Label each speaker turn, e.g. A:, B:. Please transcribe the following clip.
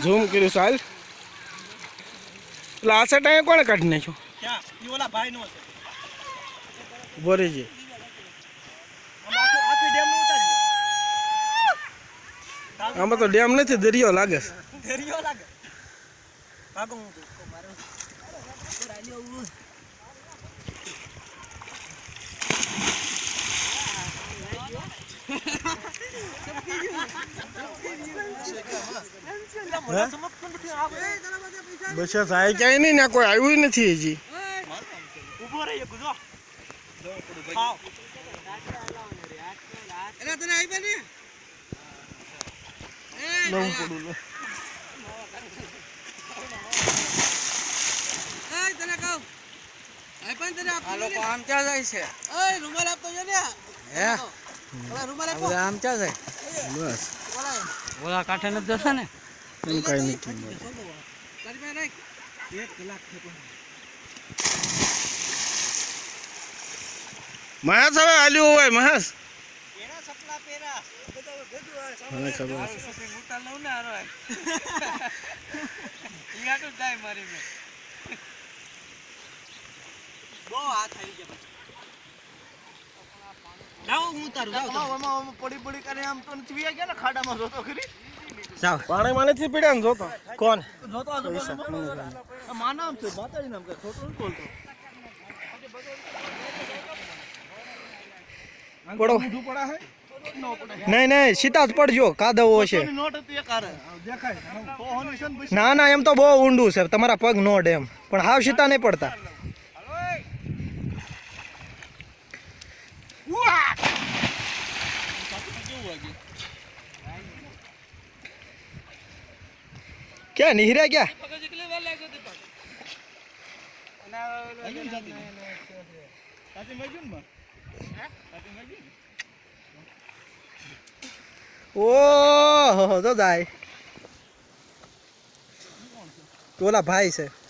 A: zoom કર્યું સાલ એટલે આ સેટ અહીંયા કોણે કાઢી નાખ્યો
B: ક્યાં ઈ ઓલા ભાઈ નો છે
A: બોરીજી
B: આખી ડેમ નું ઉતારી
A: આમાં તો ડેમ નથી દરિયો લાગે છે
B: દરિયો લાગે ભાગો હું મારો
A: બસ થાય ક્યાંય નહીં ને કોઈ આવ્યું નથી હજી
B: ઉભો રહી ગુજો ખાઓ એલા તને આવી બને
A: લઉં પડું લે
B: એ તને કહું આઈ પણ તને આ લોકો આમ ક્યાં જાય છે ઓય રૂમાલ આપતો જો ને હે ઓલા રૂમાલ આપો આમ ક્યાં જાય
A: બસ
B: ઓલા કાંઠે ન જશે ને
A: એમ કાઈ નથી
B: તારી પાસે રાખ 1 કલાક છે પણ
A: મહેશ હવે હાલ્યું હોય મહેશ
B: પેરા સપલા પેરા બધું
A: મને ખબર છે
B: મોટા લઉં ને હારો ઈ આટો જાય મારી મે બહુ હાથ આવી ગયા જાઓ હું તારું જાઓ આમાં પડી પડી કરે આમ તો નથી વ્યા ગયા ને ખાડામાં જોતો ખરી
A: જાવ પાણીમાં નથી પીડ્યા ને જોતો કોણ
B: જોતો માનું નામ છે માતાજી નામ કે ખોટું નથી બોલતો
A: પડો
B: ઊંધું પડા હે
A: નહીં નહીં સીધા જ પડજો કાદવો છે
B: નોટ હતી એક આરે દેખાય તો હોનિશન
A: ના ના એમ તો બહુ ઊંડું છે તમારા પગ નો ડેમ પણ હાવ સીધા નહીં પડતા ક્યાં નિહર્યા ક્યાં ઓહો તો જાય ઓલા ભાઈ છે